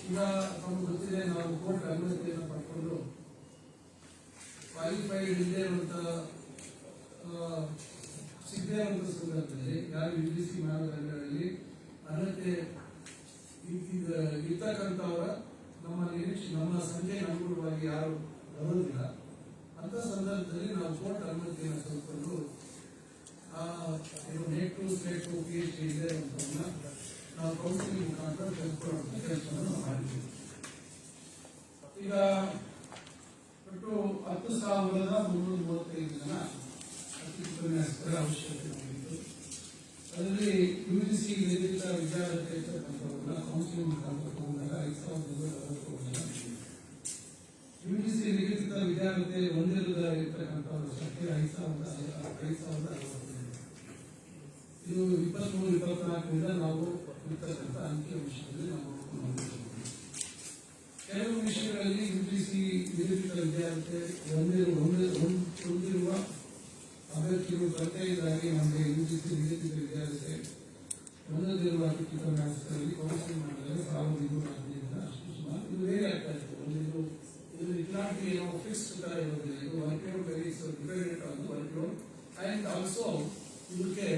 ಈಗ ನಮ್ಗೆ ಗೊತ್ತಿದೆ, ನಾವು ಕೋರ್ಟ್ ಅನುಮತಿಯನ್ನು ಪಡ್ಕೊಂಡು ಕ್ವಾಲಿಫೈಡ್ ಇಲ್ಲದೆ ಇರುವಂತ ಸಿಗದೇ ಇರುವಂತ ಸಂದರ್ಭದಲ್ಲಿ ಯಾರು UGC ಮಾನದಂಡಗಳಲ್ಲಿ ಅರ್ಹತೆ ಇರ್ತಕ್ಕಂಥವರ ನಮ್ಮ ನಿರೀಕ್ಷೆ ನಮ್ಮ ಸಂಖ್ಯೆ ಅನುಗುಣವಾಗಿ ಯಾರು ಬರೋದಿಲ್ಲ ಅಂತ ಸಂದರ್ಭದಲ್ಲಿ ನಾವು ಕೋರ್ಟ್ ಅನುಮತಿಯನ್ನು ತೆಗೆದುಕೊಂಡು ನೇಟ್ ಟು ಸ್ಟೇಟ್ ಟು PhD ಇದೆ ಅಂತ ನಾವು ಕೌನ್ಸಿಲಿಂಗ್ ಮುಖಾಂತರ ತೆಗೆದುಕೊಳ್ಳುವಂತ ಕೆಲಸವನ್ನು ಮಾಡಿದ್ದೀವಿ. ಈಗ ಒಟ್ಟು 10,335 ಜನ ಉಪನ್ಯಾಸಕರ ಅವಶ್ಯಕತೆ ಮಾಡಿದ್ದು, ಅದರಲ್ಲಿ UGC ನಿಗದಿತ ವಿದ್ಯಾರ್ಥಿ ಇರ್ತಕ್ಕಂಥವ್ರನ್ನ ಕೌನ್ಸಿಲಿಂಗ್ ಮುಖಾಂತರ ತಗೊಂಡಾಗ 5,260 ಜನ, UGC ನಿಗದಿತ ವಿದ್ಯಾರ್ಥಿ ಹೊಂದಿರದ ಇರ್ತಕ್ಕಂಥವ್ರ ಸಂಖ್ಯೆ 5,060. ಇದು 23-24ರಿಂದ ನಾವು ಇರ್ತಕ್ಕಂಥ ಅಂಕಿಅಂಶದಲ್ಲಿ ನಾವು ಕೆಲವು ವಿಷಯಗಳಲ್ಲಿ UGC ನಿಗದಿತ ವಿದ್ಯಾರ್ಥಿ ಹೊಂದಿರುವ ಅಭ್ಯರ್ಥಿಗಳು ಪ್ರತ್ಯೇಕವಾಗಿ ನಮಗೆ UGC ನಿಗದಿತ ವಿದ್ಯಾರ್ಥಿ ಹೊಂದದಿರುವ ಉಪನ್ಯಾಸಕರಲ್ಲಿ ಕೌನ್ಸಿಲಿಂಗ್ ಮಾಡಿದಾಗ 1,215 ಅಷ್ಟು ಸುಮಾರು. ಇದು ಬೇರೆ ಆಗ್ತಾ ಇತ್ತು. ಇದು ಇಟ್ಲಾಂಟಿ ಏನೋ ಫಿಕ್ಸ್ಡ್ ತರ ಇರೋದಿಲ್ಲ. ಇದು workload very dependent on workload and also ಇದಕ್ಕೆ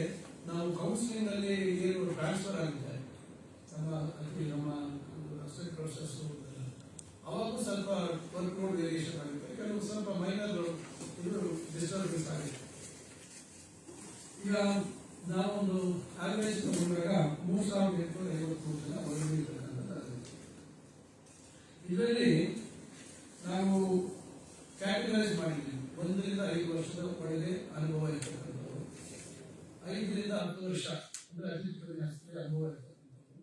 ನಾವು ಕೌನ್ಸಿಲಿಂಗ್ ಅಲ್ಲಿ ಏನು ಟ್ರಾನ್ಸ್ಫರ್ ಆಗಿದೆ ನಮ್ಮ ಅಸಿಸ್ಟೆಂಟ್ ಪ್ರೊಫೆಸರ್ಸ್ ಅವಾಗೂ ಸ್ವಲ್ಪ ವರ್ಕ್ಲೋಡ್ ವೇರಿಯೇಷನ್ ಆಗುತ್ತೆ. ಕೆಲವು ಸ್ವಲ್ಪ ಮೈನರ್ ಇದು ಡಿಸ್ಟರ್ಬೆನ್ಸ್ ಆಗಿದೆ. ಈಗ ನಾವೊಂದು ಆವರೇಜ್ ತಗೊಂಡಾಗ 3,853 ಜನ ಹೊರಗಿರ್ತಕ್ಕಂಥದ್ದು. ಇದರಲ್ಲಿ ನಾವು ಕ್ಯಾಟಗರೈಸ್ ಮಾಡಿದ್ದೀವಿ. 1 ರಿಂದ 5 ವರ್ಷದ ಒಳಗೆ ಅನುಭವ ಇರ್ತಕ್ಕಂಥವ್ರು, 5 ರಿಂದ 10 ವರ್ಷ ಅಂದ್ರೆ ಅತಿಥಿ ಅನುಭವ ಇರ್ತಕ್ಕಂಥವ್ರು,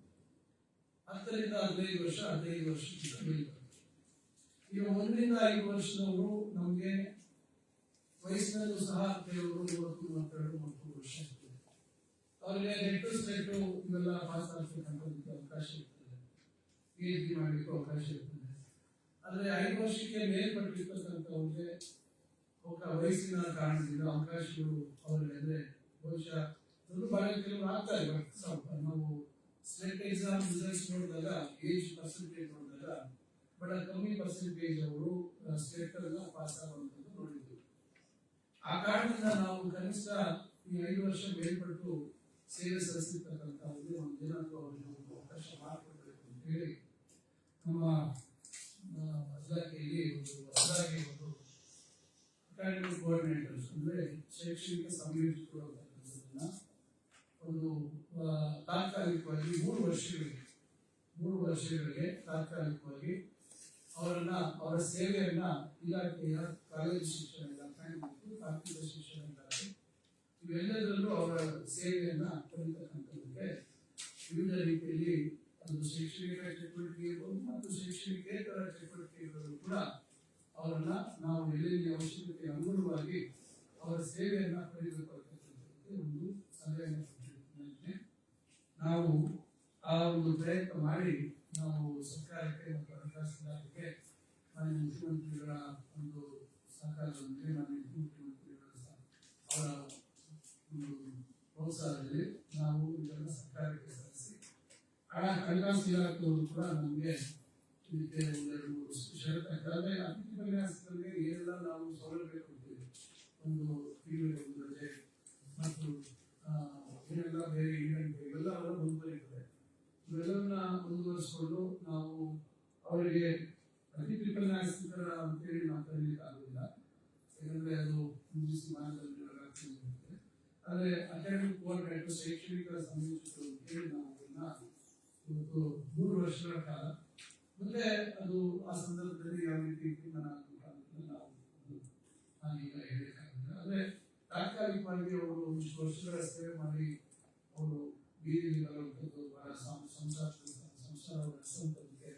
10 ರಿಂದ 15 ವರ್ಷ 15 ವರ್ಷಕ್ಕಿಂತ ಮೇಲ್ಪಟ್ಟು. ಈಗ 1 ರಿಂದ 5 ವರ್ಷದವರು ನಮಗೆ ವಯಸ್ಸಿನಲ್ಲೂ ಸಹ ಕೆಲವರು 32 ವರ್ಷ ಇರ್ತದೆ. ಅವರಿಗೆ ನೆಟ್ ಟು ಸ್ಟೇಟ್ ಇವೆಲ್ಲ ಪಾಸ್ ಆಗ್ತಕ್ಕಂಥದ್ದಕ್ಕೆ ಅವಕಾಶ ಇರ್ತದೆ, PhD ಮಾಡಲಿಕ್ಕೆ ಅವಕಾಶ ಇರ್ತದೆ. ಆದರೆ 5 ವರ್ಷಕ್ಕೆ ಮೇಲ್ಪಟ್ಟಿರ್ತಕ್ಕಂಥವ್ರಿಗೆ ವಯಸ್ಸಿನ ಕಾರಣದಿಂದ ಅವಕಾಶಗಳು ಅವರಿಗೆ ಅಂದ್ರೆ ಬಹುಶಃ ಬಹಳ ಕೆಲವರು ಆಗ್ತಾ ಇದೆ. ನಾವು ಸ್ಟೇಟ್ ಎಕ್ಸಾಮ್ ರಿಸಲ್ಟ್ಸ್ ನೋಡಿದಾಗ ಏಜ್ ಪರ್ಸೆಂಟೇಜ್ ನೋಡಿದಾಗ ಬಹಳ ಕಮ್ಮಿ ಪರ್ಸೆಂಟೇಜ್ ಅವರು ಸ್ಟೇಟ್ ಪಾಸ್ ಆಗುವಂಥದ್ದು ನೋಡಿದ್ವಿ. ಆ ಕಾರಣದಿಂದ ನಾವು ಕನಿಷ್ಠ ಈ 5 ವರ್ಷ ಮೇಲ್ಪಟ್ಟು ಸೇವೆ ಸಲ್ಲಿಸಿರ್ತಕ್ಕಂಥವ್ರಿಗೆ ಒಂದು ದಿನಾಂಕ ಅವರಿಗೆ ಒಂದು ಅವಕಾಶ ಮಾಡಿಕೊಡ್ಬೇಕು ಅಂತ ಹೇಳಿ ನಮ್ಮ ಇಲಾಖೆಯಲ್ಲಿ ಹೊಸದಾಗಿ ಒಂದು ಅಕಾಡೆಮಿಕ್ ಕೋಆರ್ಡಿನೇಟರ್ಸ್ ಅಂದ್ರೆ ಶೈಕ್ಷಣಿಕ ಸಂಯೋಜಕರು ಅಂತಕ್ಕಂಥದ್ದನ್ನ ಒಂದು ತಾತ್ಕಾಲಿಕವಾಗಿ 3 ವರ್ಷಗಳಿಗೆ ತಾತ್ಕಾಲಿಕವಾಗಿ ಅವರ ಸೇವೆಯನ್ನ ಇಲಾಖೆಯ ಕಾಲೇಜು ಶಿಕ್ಷಣ ಇಲಾಖೆ ಮತ್ತು ತಾಂತ್ರಿಕ ಶಿಕ್ಷಣ ಇಲಾಖೆ ಇವೆಲ್ಲದರಲ್ಲೂ ಅವರ ಸೇವೆಯನ್ನ ಪಡೆಯತಕ್ಕಂಥದ್ದಕ್ಕೆ ವಿವಿಧ ರೀತಿಯಲ್ಲಿ ಅದು ಶೈಕ್ಷಣಿಕ ಚಟುವಟಿಕೆ ಇರ್ಬೋದು ಮತ್ತು ಶೈಕ್ಷಣಿಕೇತರ ಚಟುವಟಿಕೆಗಳು ಕೂಡ ಅವರನ್ನ ನಾವು ಎಲ್ಲೆಲ್ಲಿ ಅವಶ್ಯಕತೆ ಅನುಗುಣವಾಗಿ ಅವರ ಸೇವೆಯನ್ನ ಪಡೆಯಬೇಕು ಅಂತಕ್ಕಂಥದ್ದಕ್ಕೆ ಒಂದು ಸಲಹೆಯನ್ನು ಕೊಟ್ಟಿದ್ದೇನೆ. ನಾವು ಆ ಒಂದು ಪ್ರಯತ್ನ ಮಾಡಿ ನಾವು ಸರ್ಕಾರಕ್ಕೆ ಮತ್ತು ಹಣಕಾಸು ಇಲಾಖೆಗೆ ಮಾನ್ಯ ಮುಖ್ಯಮಂತ್ರಿಗಳ ಒಂದು ಸಹಕಾರದೊಂದಿಗೆ ಮಾನ್ಯ ಮುಖ್ಯಮಂತ್ರಿಗಳ ಅವರ ಒಂದು ಪ್ರೋತ್ಸಾಹದಲ್ಲಿ ನಾವು ಇದನ್ನು ಸರ್ಕಾರಕ್ಕೆ ಸಲ್ಲಿಸಿ ಹಣಕಾಸು ಇಲಾಖೆಯವರು ಕೂಡ ನಮಗೆ ಇದಕ್ಕೆ 2-3 ಷರತ್ತು ಹಾಕಿದ್ರೆ ಅತಿಥಿ ಉಪನ್ಯಾಸಕರಿಗೆ ಏನೆಲ್ಲ ನಾವು ಸೌಲಭ್ಯ ಕೊಡ್ತೀವಿ, ಒಂದು ತಿಂಗಳಿಗೆ ಒಂದು ರಜೆ ಮತ್ತು ಏನೆಲ್ಲ ಬೇರೆ ಈವೆಂಟ್ ಇವೆಲ್ಲ ಮುಂದುವರಿತದೆ. ಇವೆಲ್ಲವನ್ನ ಮುಂದುವರಿಸಿಕೊಂಡು ನಾವು ಅವರಿಗೆ ಅತಿಥಿ ಉಪನ್ಯಾಸಕರ ಅಂತೇಳಿ ನಾವು ಕರೀಲಿಕ್ಕೆ ಆಗುದಿಲ್ಲ, ಯಾಕಂದ್ರೆ ಅದು UGC ಮಾನದಂಡಗಳಾಗ್ತದೆ. ಆದರೆ ಅಕಾಡೆಮಿಕ್ ಕೋಆರ್ಡಿನೇಟರ್ ಶೈಕ್ಷಣಿಕ ಸಂಯೋಜಕರು ಅಂತೇಳಿ ನಾವು ಇವತ್ತು 3 ವರ್ಷಗಳ ಕಾಲ ಮುಂದೆ ಅದು ಆ ಸಂದರ್ಭದಲ್ಲಿ ಯಾವ ರೀತಿ ತೀರ್ಮಾನ ಆಗಬೇಕು ನಾವು ನಾನೀಗ ಹೇಳಬೇಕಾಗುತ್ತೆ. ಆದರೆ ತಾತ್ಕಾಲಿಕವಾಗಿ ಅವರು ಒಂದಿಷ್ಟು ವರ್ಷಗಳ ಸೇವೆ ಮಾಡಿ ಅವರು ಬೀದಿಗೆ ಬರುವಂಥದ್ದು ಬಹಳ ಸಂಸಾರ ನಡೆಸುವಂಥದ್ದಕ್ಕೆ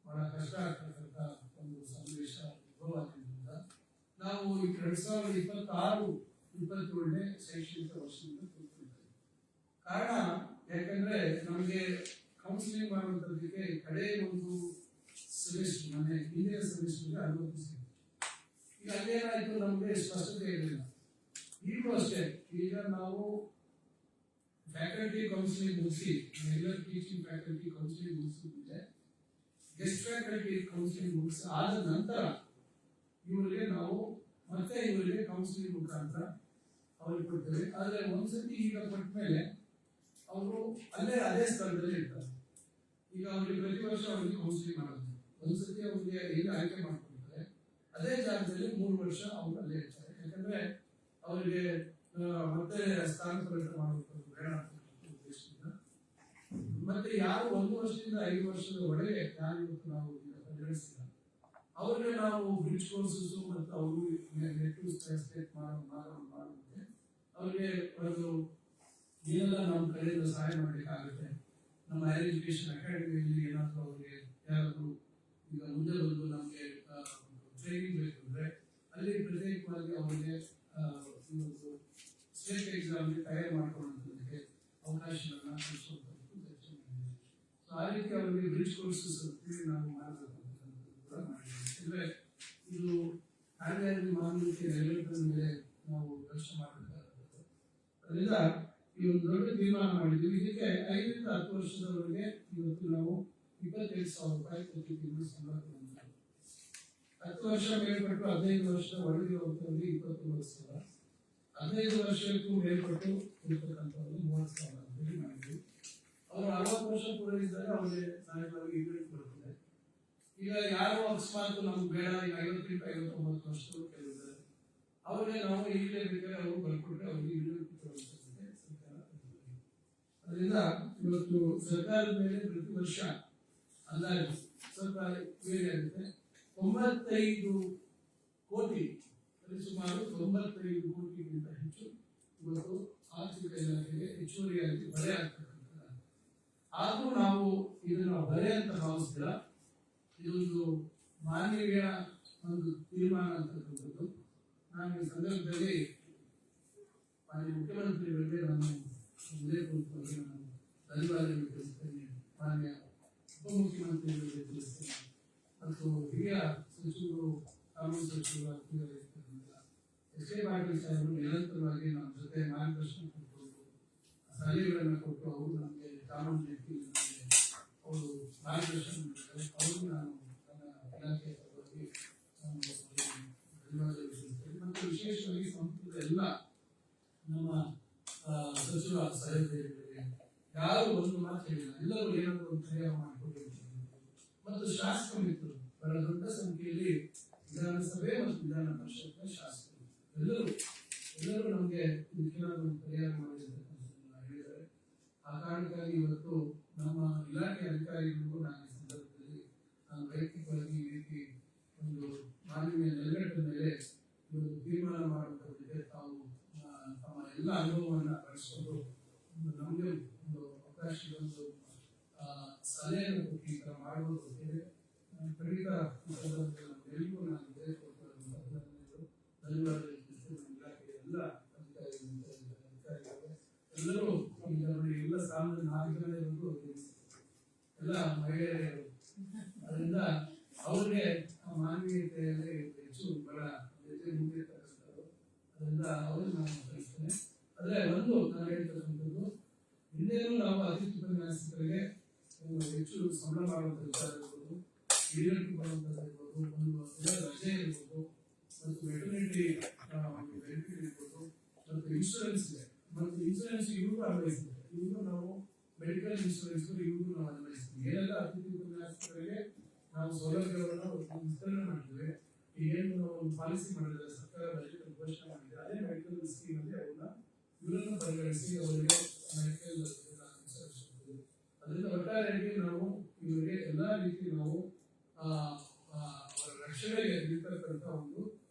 ಬಹಳ ಕಷ್ಟ ಆಗ್ತಕ್ಕಂಥ ಒಂದು ಸನ್ನಿವೇಶ ಉದ್ಭವ ಆಗಿದ್ದರಿಂದ ನಾವು 2026-27ನೇ ಶೈಕ್ಷಣಿಕ ವರ್ಷದಿಂದ ಕೂತ್ಕೊಂಡಿದ್ದೇವೆ. ಕಾರಣ ಯಾಕಂದ್ರೆ ನಮಗೆ ಕೌನ್ಸಿಲಿಂಗ್ ಮಾಡುವಂಥದ್ದಕ್ಕೆ ಕಡೆ ಒಂದು ಸೆಮಿಸ್ಟರ್ ಮೊನ್ನೆ ಹಿಂದಿನ ಸೆಮಿಸ್ಟರ್ಗೆ ಅನುಮತಿ ಸಿಗುತ್ತೆ. ಈಗ ಅಲ್ಲೇನಾಯ್ತು, ನಮಗೆ ಸ್ಪಷ್ಟತೆ ಇರಲಿಲ್ಲ. ಈಗಲೂ ಅಷ್ಟೇ, ಈಗ ನಾವು ಫ್ಯಾಕಲ್ಟಿ ಕೌನ್ಸಿಲಿಂಗ್ ಮುಗಿಸಿ ಎಲ್ಲ ಟೀಚಿಂಗ್ ಫ್ಯಾಕಲ್ಟಿ ಕೌನ್ಸಿಲಿಂಗ್ ಮುಗಿಸಿದ್ರೆ ಗೆಸ್ಟ್ ಫ್ಯಾಕಲ್ಟಿ ಕೌನ್ಸಿಲಿಂಗ್ ಮುಗಿಸಿ ಆದ ನಂತರ ಇವರಿಗೆ ನಾವು ಮತ್ತೆ ಇವರಿಗೆ ಕೌನ್ಸಿಲಿಂಗ್ ಮುಖಾಂತರ ಅವ್ರಿಗೆ ಕೊಡ್ತೇವೆ. ಆದರೆ ಒಂದ್ಸತಿ ಈಗ ಕೊಟ್ಟ ಮೇಲೆ ಅವರು ಅದೇ ಸ್ಥಳದಲ್ಲಿ ಇರ್ತಾರೆ. ಈಗ ಅವ್ರಿಗೆ ಪ್ರತಿ ವರ್ಷ ಅವ್ರಿಗೆ ಕೌನ್ಸಿಲಿಂಗ್ ಮಾಡೋದು, ಒಂದ್ಸತಿ ಅವ್ರಿಗೆ ಎಲ್ಲಿ ಆಯ್ಕೆ ಮಾಡ್ಕೊಳ್ತಾರೆ ಅದೇ ಜಾಗದಲ್ಲಿ 3 ವರ್ಷ ಅವರು ಅಲ್ಲೇ ಇರ್ತಾರೆ. ಯಾಕಂದ್ರೆ ಅವರಿಗೆ ಮತ್ತೆ ಸ್ಥಾನಾಂತರಿತ ಮಾಡಬೇಕು ಬೇಡ ಅಂತ ಉದ್ದೇಶದಿಂದ. ಮತ್ತೆ ಯಾರು 1 ವರ್ಷದಿಂದ 5 ವರ್ಷದ ಒಳಗೆ ಯಾರು ಇವತ್ತು ನಾವು ಪರಿಗಣಿಸಿಲ್ಲ ಅವ್ರಿಗೆ ನಾವು ಬ್ರಿಡ್ಜ್ ಕೋರ್ಸಸ್ ಮತ್ತು ಅವರು ನೆಟ್ಟು ಸ್ಟೇಟ್ ಮಾಡುತ್ತೆ. ಅವ್ರಿಗೆ ಒಂದು ಏನೆಲ್ಲ ನಮ್ಮ ಕಡೆಯಿಂದ ಸಹಾಯ ಮಾಡಬೇಕಾಗುತ್ತೆ. ನಮ್ಮ ಹೈಯರ್ ಎಜುಕೇಶನ್ ಅಕಾಡೆಮಿಯಲ್ಲಿ ಏನಾದರೂ ಅವ್ರಿಗೆ ಯಾರಾದರೂ ಈಗ ಮುಂದೆ ಬಂದು ನಮಗೆ ಟ್ರೈನಿಂಗ್ ಬೇಕು ಅಂದರೆ ಅಲ್ಲಿ ಪ್ರತ್ಯೇಕವಾಗಿ ಅವರಿಗೆ ಒಂದು ಸ್ಟೇಟ್ ಎಕ್ಸಾಮ್ಗೆ ತಯಾರು ಮಾಡ್ಕೊಳ್ಳೋದಕ್ಕೆ ಅವಕಾಶಗಳನ್ನ ಕಲಿಸುವಂಥದ್ದು ಚರ್ಚೆ ಮಾಡಿದ್ದೀವಿ. ಸೊ ಆ ರೀತಿ ಅವರಿಗೆ ಬ್ರಿಡ್ಜ್ ಕೋರ್ಸಸ್ ನಾವು ಮಾಡಬೇಕು ಕೂಡ ಮಾಡಿದ್ದೀವಿ. ಅಂದರೆ ಇದು ಕಾರ್ಯಕಾರಿ ಮಾನವೀಯತೆ ನೆಲೆಗಳ ಮೇಲೆ ನಾವು ಯೋಚನೆ ಮಾಡಬೇಕಾಗುತ್ತೆ. ಅದರಿಂದ ಈ ಒಂದು ದೊಡ್ಡ ತೀರ್ಮಾನ ಮಾಡಿದ್ದೀವಿ. ಇದಕ್ಕೆ 5 ರಿಂದ 10 ವರ್ಷದವರೆಗೆ ಇವತ್ತು ನಾವು 25,000 ರೂಪಾಯಿ ಪ್ರತಿ ತಿಂಗಳು ಸಂಬಳ ಕೊಡುವಂಥದ್ದು. 10 ವರ್ಷ ಮೇಲ್ಪಟ್ಟು 15 ವರ್ಷದ ಒಳಗೆ ಇರುವಂಥವ್ರಿಗೆ 29,000, 15 ವರ್ಷಕ್ಕೂ ಮೇಲ್ಪಟ್ಟು ಇರ್ತಕ್ಕಂಥವ್ರಿಗೆ 30,000 ಅಂತ ಹೇಳಿ ಮಾಡಿದ್ವಿ. ಅವರು 60 ವರ್ಷ ಪೂರೈಸಿದಾಗ ಅವರಿಗೆ ಸಹಾಯವಾಗಿ ಇಳುವರಿ ಬರುತ್ತದೆ. ಈಗ ಯಾರು ಅಕಸ್ಮಾತ್ ನಮ್ಗೆ ಬೇಡ, ಈಗ 58-59 ವರ್ಷದವರು ಕೆಲವಿದ್ದಾರೆ, ಅವ್ರಿಗೆ ನಾವು ಈಗಲೇ ಬೇಕಾದ್ರೆ ಅವರು ಬರ್ಕೊಟ್ರೆ ಅವ್ರಿಗೆ ಇಳುವರಿ ಕೊಡುವಂಥದ್ದು ಸರ್ಕಾರ. ಅದರಿಂದ ಇವತ್ತು ಸರ್ಕಾರದ ಮೇಲೆ ಪ್ರತಿ ವರ್ಷ ಅಂದಾಜು ಸ್ವಲ್ಪ ಬೇರೆ ಆಗುತ್ತೆ. 95 ಕೋಟಿ, ಸುಮಾರು 95 ಕೋಟಿಗಿಂತ ಹೆಚ್ಚು ಇವತ್ತು ಆರ್ಥಿಕ ಇಲಾಖೆಗೆ ಹೆಚ್ಚುವರಿಯಾಗಿ ಹೊರೆ ಆಗ್ತಕ್ಕಂಥದ್ದು. ಆದರೂ ನಾವು ಇದನ್ನು ಹೊರೆ ಅಂತ ಭಾವಿಸಿಲ್ಲ. ಇದೊಂದು ಮಾನವೀಯ ಒಂದು ತೀರ್ಮಾನ ಅಂತಕ್ಕಂಥದ್ದು. ನಾನು ಈ ಸಂದರ್ಭದಲ್ಲಿ ಮಾನ್ಯ ಮುಖ್ಯಮಂತ್ರಿಗಳಿಗೆ ನಾನು ಉದಯಪೂರ್ವಕವಾಗಿ ನಾನು ಧನ್ಯವಾದಗಳು ತಿಳಿಸ್ತೇನೆ, ಮಾನ್ಯ ಉಪಮುಖ್ಯಮಂತ್ರಿಗಳಿಗೆ ತಿಳಿಸ್ತೇನೆ, ಮತ್ತು ಹಿರಿಯ ಸಚಿವರು, ಕಾನೂನು ಸಚಿವರು ಎಸ್ ಕೆ ಪಾಟೀಲ್ ಸಾಹೇಬರು ನಿರಂತರವಾಗಿ ನಮ್ಮ ಜೊತೆ ಮಾರ್ಗದರ್ಶನ ಕೊಟ್ಟು ಸಲಹೆಗಳನ್ನು ಕೊಟ್ಟು ಅವರು ನಮಗೆ ಕಾನೂನು ರೀತಿಯಲ್ಲಿ ನಮಗೆ ಅವರು ಮಾರ್ಗದರ್ಶನ ಮಾಡಿದ್ದಾರೆ. ಅವರು ನಾನು ನನ್ನ ಇಲಾಖೆಯ ಪರವಾಗಿ ಧನ್ಯವಾದಗಳು ತಿಳಿಸ್ತೇನೆ. ಮತ್ತು ವಿಶೇಷವಾಗಿ ಸಂಪುಟದ ಎಲ್ಲ ನಮ್ಮ ಸಚಿವ ಸಹೋದರಿಗಳಿಗೆ ಯಾರು ಒಂದು ಮಾತು ಹೇಳಿಲ್ಲ, ಎಲ್ಲರೂ ಏನಾದರೂ ಒಂದು ಕಾರ್ಯ ಮಾಡಿಕೊಟ್ಟಿರ್ತಾರೆ. ಮತ್ತು ಶಾಸಕ ಮಿತ್ರರು ಬಹಳ ದೊಡ್ಡ ಸಂಖ್ಯೆಯಲ್ಲಿ ವಿಧಾನಸಭೆ ಮತ್ತು ವಿಧಾನ ಪರಿಷತ್ನ ಶಾಸಕರು ಎಲ್ಲರೂ ನಮಗೆ ಇದಕ್ಕೇನಾದರೂ ಪರಿಹಾರ ಮಾಡಿರ್ತಕ್ಕಂಥದ್ದನ್ನು ಹೇಳಿದ್ದಾರೆ. ಆ ಕಾರಣಕ್ಕಾಗಿ ಇವತ್ತು ನಮ್ಮ ಇಲಾಖೆ ಅಧಿಕಾರಿಗಳಿಗೂ ನಾನು ಈ ಸಂದರ್ಭದಲ್ಲಿ ನಾನು ವೈಯಕ್ತಿಕವಾಗಿ ಈ ರೀತಿ ಒಂದು ಮಾನವೀಯ ನೆಲೆಗಟ್ಟಿನ ಮೇಲೆ ಇವತ್ತು ತೀರ್ಮಾನ ಮಾಡುವುದಕ್ಕೆ ತಾವು ತಮ್ಮ ಎಲ್ಲ ಅನುಭವವನ್ನು ಬಳಸಿಕೊಂಡು ನಮಗೆ ಒಂದು ಅವಕಾಶ, ಒಂದು ಸಲಹೆಯನ್ನು ಕೊಟ್ಟು ಈ ಥರ ಮಾಡುವುದು ಗೊತ್ತಿದೆ. ಖಂಡಿತ ಈ ಸಂದರ್ಭದಲ್ಲಿ ನಮಗೆಲ್ಲರಿಗೂ ನಾನು ಧನ್ಯವಾದಗಳು ಇಲಾಖೆಯ ಎಲ್ಲ ಅಧಿಕಾರಿಗಳು ಎಲ್ಲರೂ ಈಗ ನೋಡಿ ಎಲ್ಲ ಸಾಮಾನ್ಯ 4 ಜನರಿಗೂ ಎಲ್ಲ ಮಹಿಳೆಯರು. ಅದರಿಂದ ಅವ್ರಿಗೆ ಮಾನವೀಯತೆಯಲ್ಲಿ ಹೆಚ್ಚು ಬಹಳ ಮುಂದಿರ್ತಕ್ಕಂಥದ್ದು. ಅದರಿಂದ ಅವರು ನಾನು ಕಲಿಸ್ತೇನೆ. ಆದರೆ ಒಂದು ನಾನು ಹೇಳ್ತಕ್ಕಂಥದ್ದು, ಹಿಂದೆಯೂ ನಾವು ಅತಿಥಿ ಉಪನ್ಯಾಸಕರಿಗೆ ಹೆಚ್ಚು ಸಂಬಳ ಮಾಡುವಂಥ ವಿಚಾರ ಇರ್ಬೋದು, ಇಳಿಯಲಿಕ್ಕೆ ಬರುವಂಥದ್ದು ಇರ್ಬೋದು, ಒಂದು ರಜೆ ಇರ್ಬೋದು, ಮತ್ತು ವೆಟರ್ನಿಟಿ ಬೆನಿಫಿಟ್ ಇರ್ಬೋದು, ಮತ್ತು ಇನ್ಶೂರೆನ್ಸ್ ಇದೆ. ಮತ್ತು ಇನ್ಶೂರೆನ್ಸ್ ಇವ್ರಿಗೂ ಅನ್ವಯಿಸಿದೆ. ಇವ್ರಿಗೂ ನಾವು ಮೆಡಿಕಲ್ ಇನ್ಶೂರೆನ್ಸ್ ಇವ್ರಿಗೂ ನಾವು ಅನ್ವಯಿಸ್ತೀವಿ. ಏನೆಲ್ಲ ಅತಿಥಿ ಉಪನ್ಯಾಸಕರಿಗೆ ನಾವು ಸೌಲಭ್ಯಗಳನ್ನು ವಿಸ್ತರಣೆ ಮಾಡ್ತೀವಿ. ಈಗೇನು ನಾವು ಒಂದು ಪಾಲಿಸಿ ಮಾಡಿದ್ರೆ ಸರ್ಕಾರ ಬಜೆಟ್ ಘೋಷಣೆ ಮಾಡಿದ್ರೆ ಅದೇ ಮೆಡಿಕಲ್ ಸ್ಕೀಮ್ ಅಲ್ಲಿ ಇವರನ್ನು ಪರಿಗಣಿಸಿ ಅವರಿಗೆ ಮೆಡಿಕಲ್ ಇನ್ಶೂರೆನ್ಸ್ ಕೊಡ್ತೀವಿ. ಅದರಿಂದ ಒಟ್ಟಾರೆಯಾಗಿ ನಾವು ಇವರಿಗೆ ಎಲ್ಲಾ ರೀತಿ ನಾವು ಅವರ ರಕ್ಷಣೆಗೆ ಇರ್ತಕ್ಕಂಥ ಒಂದು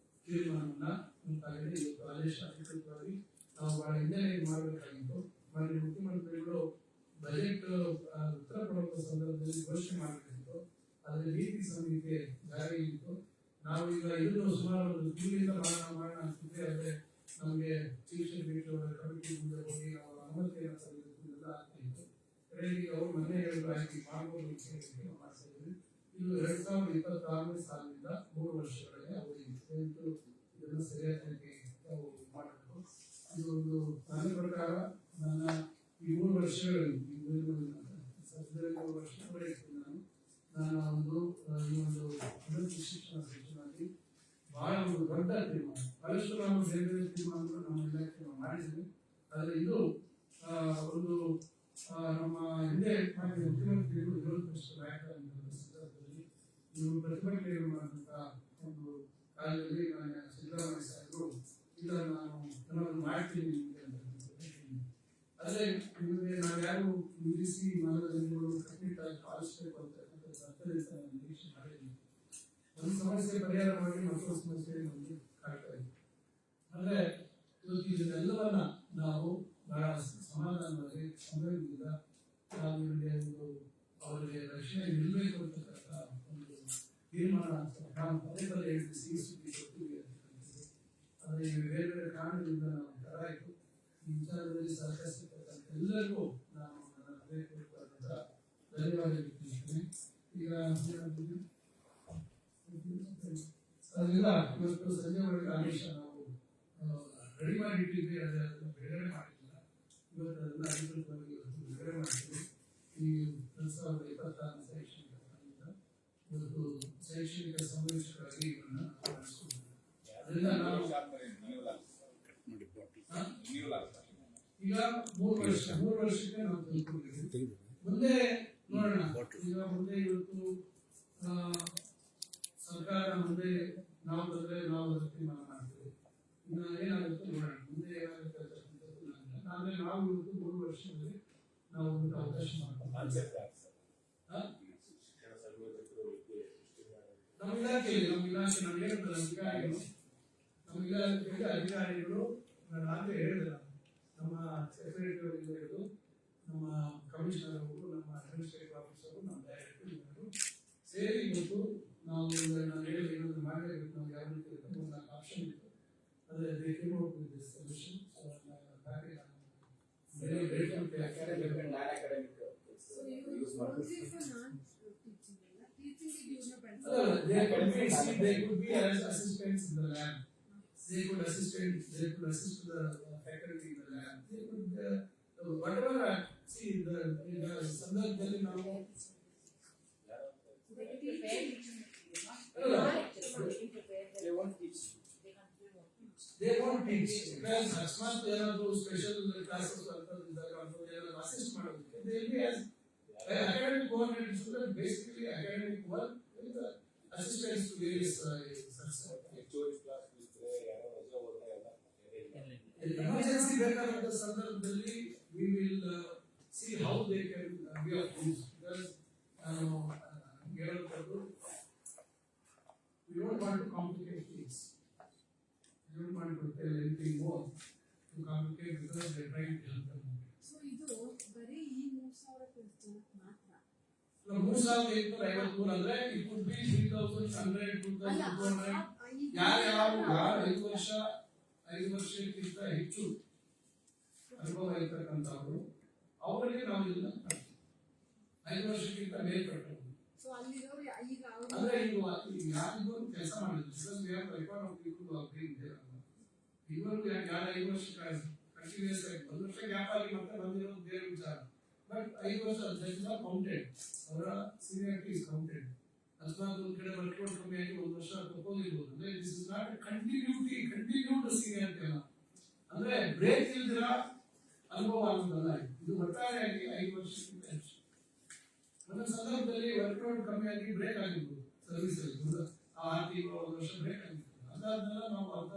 ತೀರ್ಮಾನವನ್ನ ಮುಂತಾಗಿದೆ. ಇವತ್ತು ಆದೇಶ ಅಧಿಕೃತವಾಗಿ ನಾವು ಬಹಳ ಹಿಂದೆ ಮಾಡಬೇಕಾಗಿತ್ತು. ಮಾನ್ಯ ಮುಖ್ಯಮಂತ್ರಿಗಳು ಬಜೆಟ್ ಉತ್ತರ ಕೊಡುವ ಸಂದರ್ಭದಲ್ಲಿ ಘೋಷಣೆ ಮಾಡಬೇಕಿತ್ತು. ಅದರ ನೀತಿ ಸಂಹಿತೆ ಜಾರಿ ಇತ್ತು. ನಾವು ಈಗ ಇದನ್ನು ಸುಮಾರು ಒಂದು ತಿಂಗಳಿಂದ ಮಾಡೋಣ ಅಂತಿದ್ರೆ, ಆದರೆ ನಮಗೆ ಚೀಫ್ ಸೆಕ್ರೆಟರಿ ಕಮಿಟಿ ಮುಂದೆ ಹೋಗಿ ಅವರ ಅನುಮತಿಯನ್ನು ಸಲ್ಲಿಸುವುದೆಲ್ಲ ಆಗ್ತಾ ಇತ್ತು. ಕಡೆಗೆ ಅವರು ಮೊನ್ನೆ ಹೇಳಿದ್ರು ಆಯ್ಕೆ ಮಾಡ್ಬೋದು ಮಾಡ್ತಾ ಇದ್ವಿ. ಇದು 2026 ಸಾಲಿನಿಂದ 3 ವರ್ಷಗಳಿಗೆ ಅವಧಿ ಇತ್ತು. ಇದನ್ನು ಸರಿಯಾಗಿ ನಾವು ಮಾಡಬೇಕು. ಇದು ಒಂದು ನನ್ನ ಪ್ರಕಾರ ನನ್ನ ಈ 3 ವರ್ಷಗಳಲ್ಲಿ 3 ವರ್ಷ ಪಡೆಯುತ್ತೇನೆ. ನನ್ನ ಒಂದು ಈ ಒಂದು ಉನ್ನತ ಶಿಕ್ಷಣ ಸಚಿವನಾಗಿ ಬಹಳ ಒಂದು ದೊಡ್ಡ ತೀರ್ಮಾನ, ಬಹಳಷ್ಟು ನಾವು ಬೇರೆ ಬೇರೆ ತೀರ್ಮಾನಗಳು ನಮ್ಮ ಇಲಾಖೆ ಮಾಡಿದ್ವಿ. ಆದರೆ ಇದು ಒಂದು ನಮ್ಮ ಹಿಂದೆ ಮಾಡಿದ ಮುಖ್ಯಮಂತ್ರಿಗಳು 20% ನಾಯಕರಾಗಿದ್ದ ಸಂದರ್ಭದಲ್ಲಿ ಇವರು ಪ್ರತಿಭಟನೆ ಮಾಡುವಂತಹ ಒಂದು ಕಾಲದಲ್ಲಿ ಸಿದ್ದರಾಮಯ್ಯ ಸಾಹೇಬರು ಇದನ್ನು ನಾನು ಏನಾದ್ರು ಮಾಡ್ತೀನಿ ಅಂತ. ಅದೇ ನಿಮಗೆ ನಾವು ಯಾರು ನಿಲ್ಲಿಸಿ ಮಾನದಂಡಗಳು ಖಂಡಿತ ಪಾಲಿಸಬೇಕು ಅಂತ ನಿರೀಕ್ಷೆ ಮಾಡಿದ್ವಿ. ಒಂದು ಸಮಸ್ಯೆ ಪರಿಹಾರ ಮಾಡಿ ಮತ್ತೊಂದು ಸಮಸ್ಯೆ ನಮಗೆ ಕಾಡ್ತಾ ಇದೆ. ಅಂದ್ರೆ ಇವತ್ತು ಇದನ್ನೆಲ್ಲವನ್ನ ನಾವು ಬಹಳ ಸಮಾಧಾನವಾಗಿ ಸಂವೇದನೆಯಿಂದ ನಾವು ಇವರಿಗೆ ಒಂದು ಅವರಿಗೆ ರಕ್ಷಣೆ ನಿಲ್ಲಬೇಕು ಅಂತಕ್ಕಂಥ ಒಂದು ತೀರ್ಮಾನ ನಾವು ಪದೇ ಪದೇ ಹೇಳಿದ್ದು ಸಿಹಿ ಸುದ್ದಿ ಕೊಟ್ಟಿವಿ ಅಂತಕ್ಕಂಥದ್ದು. ಆದರೆ ಈ ಬೇರೆ ಬೇರೆ ಕಾರಣಗಳಿಂದ ನಾವು ತಡ ಆಯಿತು. ಈ ವಿಚಾರದಲ್ಲಿ ಸಹಕರಿಸಿರ್ತಕ್ಕಂಥ ಎಲ್ಲರಿಗೂ ನಾನು ನನ್ನ ಹೃದಯಪೂರ್ವಕವಾದಂಥ ಧನ್ಯವಾದ ವ್ಯಕ್ತಿಸ್ತೇನೆ. ಈಗ ಅದರಿಂದ ಇವತ್ತು ಸಂಜೆ ಒಳಗೆ ಆದೇಶ ನಾವು ರೆಡಿ ಮಾಡಿಟ್ಟಿದ್ವಿ, ಅದನ್ನು ಬಿಡುಗಡೆ ಮಾಡಿಲ್ಲ. ಇವತ್ತು ಅದನ್ನು ಅಧಿಕೃತವಾಗಿ ಇವತ್ತು ಬಿಡುಗಡೆ ಮಾಡ್ತೀವಿ. ಈ 2026 ಶೈಕ್ಷಣಿಕ ಸಾಲಿನಿಂದ ಇವತ್ತು ಶೈಕ್ಷಣಿಕ ಸಂರಕ್ಷಕರಾಗಿ ಇವನ್ನ ನಡೆಸ್ಕೊಂಡಿದ್ದೇವೆ. ಅದರಿಂದ ನಾವು ಈಗ 3 ವರ್ಷಕ್ಕೆ ನಾವು ತಿಳ್ಕೊಂಡಿದ್ದೀವಿ. ಮುಂದೆ ನೋಡೋಣ. ಈಗ ಮುಂದೆ ಇವತ್ತು ಸರ್ಕಾರ ಮುಂದೆ ನಾವು ಬಂದ್ರೆ ನಾವು ತೀರ್ಮಾನ ಮಾಡ್ತೀವಿ. ಇನ್ನು ಏನಾಗುತ್ತೆ ನೋಡೋಣ, ಮುಂದೆ ಏನಾಗುತ್ತೆ ಅಂತಕ್ಕಂಥದ್ದು ಆದರೆ ನಾವು ಇವತ್ತು 3 ವರ್ಷದಲ್ಲಿ ನಾವು ಒಂದು ಅವಕಾಶ ಮಾಡ್ತೀವಿ. ನಮ್ಮ ಇಲಾಖೆಯಲ್ಲಿ ನಮ್ಮ ಇಲಾಖೆಯಲ್ಲಿ ಅಧಿಕಾರಿಗಳು ನಾನು ಹೇಳಿದೆ, ನಮ್ಮ ಸೆಕ್ರೆಟರಿ ಹಿಡಿದು ನಮ್ಮ ಕಮಿಷನರ್ ಅವರು, ನಮ್ಮ ಅಡ್ಮಿನಿಸ್ಟ್ರೇಟಿವ್ ಆಫೀಸರು, ನಮ್ಮ ಡೈರೆಕ್ಟರ್ ಸೇರಿ ಇವತ್ತು ನಾವು ನಾನು ಹೇಳಿ ಏನಾದರೂ ಮಾಡಲೇಬೇಕು. ನಾವು ಯಾವ ರೀತಿ ಇರ್ತದೆ ಒಂದು ಆಪ್ಷನ್ ಇತ್ತು, ಅದೇ solution. They could be as assistants in the lab. They could assist the faculty in the lab. They could whatever. See the ಸಂದರ್ಭದಲ್ಲಿ ನಾವು they won't teach because ಅಕಸ್ಮಾತ್ ಏನಾದ್ರು ಸ್ಪೆಷಲ್ ಕ್ಲಾಸಸ್ ಇದ್ದಾಗ ಏನಾದ್ರು ಅಸಿಸ್ಟ್ ಮಾಡೋದಕ್ಕೆ they will be as academic coordinators. Basically academic work with assistance to various emergency ಬೇಕಾದಂತ ಸಂದರ್ಭದಲ್ಲಿ we will see how they can be of use because we don't want to complicate things. We don't want to tell anything more to complicate because they are trying to help them. So ಇದು ಬರೀ ಈ 3000 ಜನಕ್ಕೆ ಮಾತ್ರ. 3053 ಅಂದ್ರೆ it could be 3100 2200 ಯಾರು 5 ವರ್ಷಕ್ಕಿಂತ ಹೆಚ್ಚು ಅನುಭವ ಇರತಕ್ಕಂಥವರು ಅವರಿಗೆ ನಾವು ಇದನ್ನ 5 ವರ್ಷಕ್ಕಿಂತ ಮೇಲ್ಪಟ್ಟರು. ಸೊ ಅಲ್ಲಿರೋರು ಈಗ ಅಂದ್ರೆ ಈಗ ಯಾರಿಗೂ ಕೆಲಸ ಮಾಡಿದ್ರು ರೆಕಾರ್ಡ್ ಆಫ್ ಪೀಪಲ್ ಇವರು ಯಾರು 5 ವರ್ಷ ಕಂಟಿನ್ಯೂಸ್ ಆಗಿ 1 ವರ್ಷ ಗ್ಯಾಪ್ ಆಗಿ ಮತ್ತೆ ಬಂದಿರೋದು ಬೇರೆ ವಿಚಾರ. ಬಟ್ 5 ವರ್ಷ ಕೌಂಟೆಡ್, ಅವರ ಸೀನಿಯಾರಿಟಿ ಇಸ್ ಕೌಂಟೆಡ್. ಅಕಸ್ಮಾತ್ ಒಂದು ಕಡೆ ವರ್ಕೌಟ್ ಕಮ್ಮಿ ಆಗಿ 1 ವರ್ಷ ತಗೊಂಡಿರ್ಬೋದು. ಅಂದ್ರೆ this is not continued seniority ಅಲ್ಲ, ಅಂದ್ರೆ ಬ್ರೇಕ್ ಇಲ್ದಿರ ಅನುಭವ ಅನ್ನೋದಲ್ಲ. ಇದು ಒಟ್ಟಾರೆಯಾಗಿ 5 ವರ್ಷಕ್ಕಿಂತ ಹೆಚ್ಚು. ಒಂದೊಂದು ಸಂದರ್ಭದಲ್ಲಿ ವರ್ಕೌಟ್ ಕಮ್ಮಿ ಆಗಿ ಬ್ರೇಕ್ ಆಗಿರ್ಬೋದು ಸರ್ವಿಸ್ ಅಲ್ಲಿ 6 ತಿಂಗಳು 1 ವರ್ಷ ಬ್ರೇಕ್ ಆಗಿರ್ತದೆ. ಅದಾದ್ಮೇಲೆ ನಾವು ಅರ್ಧ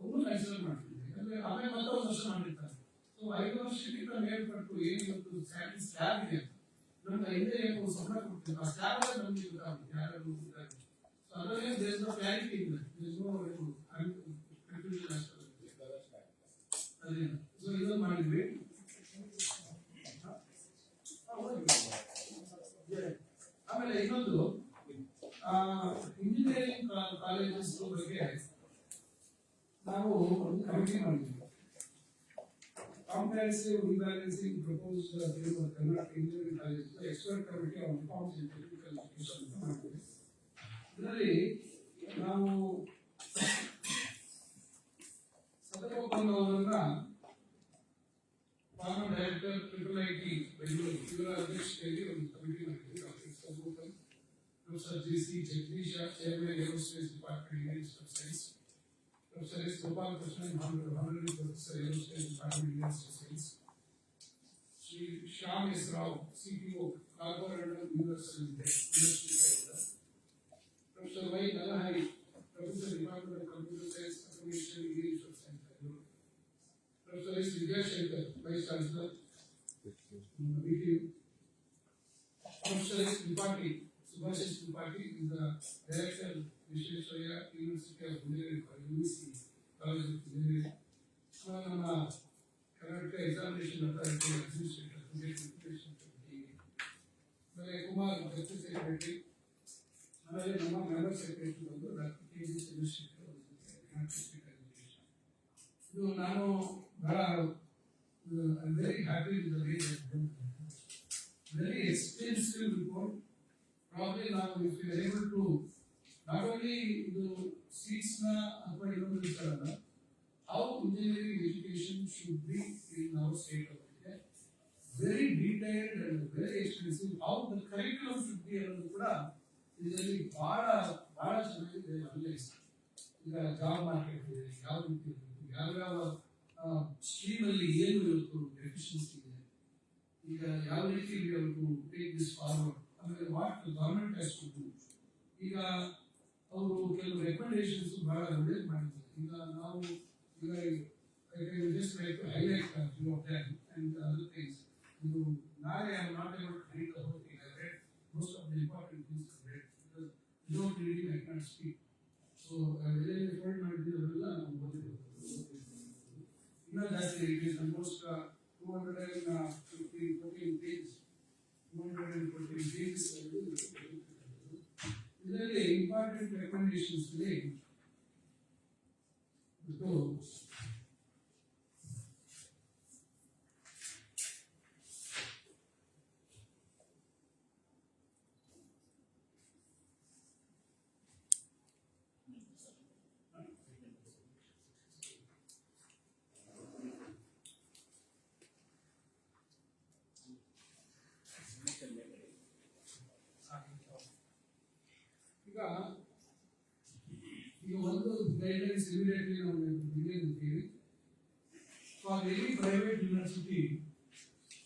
ಅವರು ಕನ್ಸಿಡರ್ ಮಾಡ್ತೀವಿ, ಯಾಕಂದ್ರೆ ಆಮೇಲೆ ಮತ್ತೆ 1 ವರ್ಷ ಮಾಡಿರ್ತಾರೆ. ಸೊ 5 ವರ್ಷಕ್ಕಿಂತ ಮೇಲ್ಪಟ್ಟು ಏನು ಇವತ್ತು ಸ್ಲ್ಯಾಬ್ ಇದೆ ಅಂತ ನಮ್ಗೆ ಹಿಂದೆ ಏನು ಸಂಬಳ ಕೊಡ್ತೀವಿ, ಆ ಸ್ಲ್ಯಾಬ್ ನಮ್ಗೆ ಗೊತ್ತಾಗುತ್ತೆ ಯಾರು ಇದ್ದಾರೆ. ಸೊ ಅದರಲ್ಲಿ ದೇಶದ ಕ್ಲಾರಿಟಿ ಇಲ್ಲ, ಕನ್ಫ್ಯೂಷನ್ ಆಗ್ತದೆ. ಅದೇ ಸೊ ಇದನ್ನು ಮಾಡಿದ್ವಿ. ಆಮೇಲೆ ಇನ್ನೊಂದು ಇಂಜಿನಿಯರಿಂಗ್ ಕಾಲೇಜಸ್ ಬಗ್ಗೆ ನಾವು ಒಂದು ಕಮಿಟಿ ಮಾಡಿದ್ವಿ. Comprehensive rebalancing proposed Karnataka engineering college expert committee on reforms in technical education ಅಂತ ಮಾಡಿದ್ವಿ. ಇದರಲ್ಲಿ ನಾವು ಸದಗೊಪ್ಪನ್ ಅವರನ್ನ ಫಾರ್ಮರ್ ಡೈರೆಕ್ಟರ್ IIIT ಬೆಂಗಳೂರು ಇವರ ಅಧ್ಯಕ್ಷತೆಯಲ್ಲಿ ಒಂದು ಕಮಿಟಿ ಮಾಡಿದ್ವಿ. Professor J.C. Jagdisha, Chairman, Aerospace Department, Indian Institute of Science. Professor S. Gopal Krishnan, Honorary Professor, Aerospace Department, Indian Institute of Science. Shri Shyam S. Rao, CTO, Carborundum Universal Industry Center. Professor Y. Nalahari, Professor, Department of Computer Science, Automation, Indian Institute of Science, Bangalore. Professor S. Vidyashankar, Vice Chancellor, BTU. Professor S. Tripathi, Subhashish Tripathi is the Director, Vishweshwaraya University of Engineering, UBC College of Engineering. ನಮ್ಮ Karnataka examination authority administrator ಆಮೇಲೆ Kumar deputy secretary, ಆಮೇಲೆ ನಮ್ಮ member secretary ಬಂದು doctor KG. Chandrashekhar ಇದು ನಾನು ಬಹಳ very happy with the way very extensive report. Probably now if we are able to not only the seats na athwa ಇನ್ನೊಂದು ವಿಚಾರನ how engineering education should be in our state of India, very detailed and very extensive, how the curriculum should be ಅನ್ನೋದು ಕೂಡ ಇದರಲ್ಲಿ ಬಹಳ ಚೆನ್ನಾಗಿದೆ analyse. ಈಗ job market ಇದೆ, ಯಾವ ರೀತಿ ಇರಬೇಕು, ಯಾವ್ಯಾವ ಸ್ಟ್ರೀಮಲ್ಲಿ ಏನು ಇವತ್ತು ಡೆಫಿಷಿಯನ್ಸಿ ಇದೆ, ಈಗ ಯಾವ ರೀತಿ ಟು ಟೇಕ್ ದಿಸ್ ಫಾರ್ವರ್ಡ್, ಆಮೇಲೆ what government has to do. ಈಗ ಅವರು ಕೆಲವು ರೆಕಮೆಂಡೇಶನ್ಸ್ ಬಹಳ ಒಳ್ಳೇದು ಮಾಡಿದ್ದಾರೆ. ಈಗ ನಾವು ಈಗ just like to highlight few of them and other things. ಇದು ನಾಳೆ I am not able to read the whole thing. I read most of the important things read because without reading I can speak. So ಎಲ್ಲೆಲ್ಲಿ fold ಮಾಡಿದ್ದೀವಿ ಅವರೆಲ್ಲ ನಾವು ಓದಿದ್ದೀವಿ. ಇನ್ನೂ ಜಾಸ್ತಿ it is almost 214 pages. ಇದರಲ್ಲಿ ಇಂಪಾರ್ಟೆಂಟ್ ರೆಕಮೆಂಡೇಶನ್ಸ್ ಇದೆ. ಈಗ ಒಂದು ಗೈಡ್ಲೈನ್ಸ್ ಇಮಿಡಿಯೇಟ್ಲಿ ನಾವು ಅಂತೀವಿ. For any private university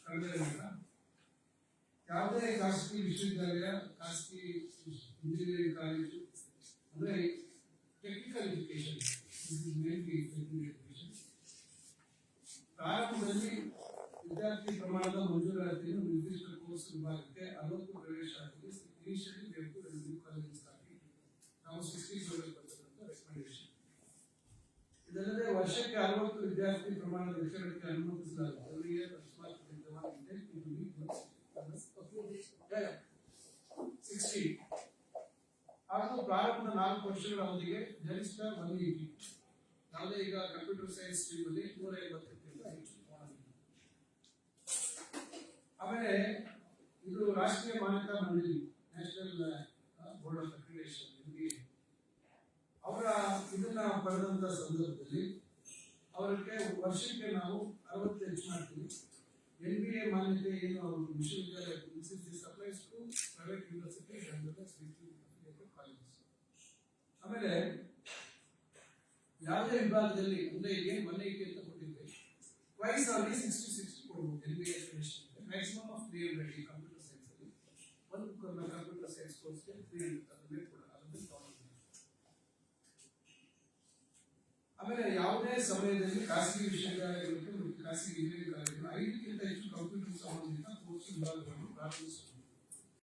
Kannada ಯಾವುದೇ ಖಾಸಗಿ ವಿಶ್ವವಿದ್ಯಾಲಯ, ಖಾಸಗಿ ಇಂಜಿನಿಯರಿಂಗ್ ಕಾಲೇಜು ಅಂದರೆ technical education, mainly technical education, ಪ್ರಾರಂಭದಲ್ಲಿ ವಿದ್ಯಾರ್ಥಿ ಪ್ರಮಾಣದ ಮಂಜೂರಾತಿಯನ್ನು ನಿರ್ದಿಷ್ಟ ಕೋರ್ಸ್ ವಿಭಾಗಕ್ಕೆ 60 ಪ್ರವೇಶಾತಿಗೆ ಇನಿಷಿಯಲಿ ಬೇಕು ರೆವಿನ್ಯೂ ಕಾಲೇಜಸ್ ಆಗಿ ನಾವು 60 ಬರ್ತಕ್ಕಂಥ ರೆಕಮೆಂಡೇಶನ್. ಇದಲ್ಲದೆ ವರ್ಷಕ್ಕೆ 60 ವಿದ್ಯಾರ್ಥಿ ಪ್ರಮಾಣದ ವಿಷಯಕ್ಕೆ ಅನುಮತಿಸಲಾಗುತ್ತದೆ. ಅಕಸ್ಮಾತ್ 60 ಹಾಗೂ ಪ್ರಾರಂಭದ 4 ವರ್ಷಗಳ ಅವಧಿಗೆ ಗರಿಷ್ಠ 180. ಯಾವುದೇ ಈಗ ಕಂಪ್ಯೂಟರ್ ಸೈನ್ಸ್ ಸ್ಟ್ರೀಮಲ್ಲಿ 150ಕ್ಕಿಂತ ಹೆಚ್ಚು. ಆಮೇಲೆ ಇದು ರಾಷ್ಟ್ರೀಯ ಮಾನ್ಯತಾ ಮಂಡಳಿ, national board of accreditation, NBA, ಅವರ ಇದನ್ನ ಪಡೆದಂತ ಸಂದರ್ಭದಲ್ಲಿ ಅವರಿಗೆ ವರ್ಷಕ್ಕೆ ನಾವು 60 ಹೆಚ್ಚು ಮಾಡ್ತೀವಿ. NBA ಮಾನ್ಯತೆ ಏನು ಅವರು ವಿಶ್ವವಿದ್ಯಾಲಯ supplies to private university and colleges. ಆಮೇಲೆ ಯಾವುದೇ ವಿಭಾಗದಲ್ಲಿ ಅಂದ್ರೆ ಏನು 180 ಅಂತ ಕೊಟ್ಟಿದ್ವಿ, ಟ್ವೈಸ್ ಅವರಿಗೆ 60 ಕೊಡ್ಬೋದು. NBA ಅಕ್ರಿಡಿಟೇಷನ್ ಮ್ಯಾಕ್ಸಿಮಮ್ ಆಫ್ 300 ಈ ಕಂಪ್ಯೂಟರ್ ಸೈನ್ಸ್ ಅಲ್ಲಿ ಒಂದು ಕಂಪ್ಯೂಟರ್ ಸೈನ್ಸ್ ಕೋರ್ಸ್ಗೆ 300 ಅದನ್ನೇ ಕೂಡ ಅದನ್ನು ತಗೊಂಡಿದ್ದೀವಿ. ಆಮೇಲೆ ಯಾವುದೇ ಸಮಯದಲ್ಲಿ ಖಾಸಗಿ ವಿಶ್ವವಿದ್ಯಾಲಯಗಳು ಮತ್ತು ಖಾಸಗಿ ಇಂಜಿನಿಯರಿಂಗ್ ಕಾಲೇಜುಗಳು 5ಕ್ಕಿಂತ ಹೆಚ್ಚು ಕಂಪ್ಯೂಟರ್ ಸಂಬಂಧಿತ ಕೋರ್ಸ್ ವಿಭಾಗಗಳನ್ನು ಪ್ರಾರಂಭಿಸುತ್ತವೆ.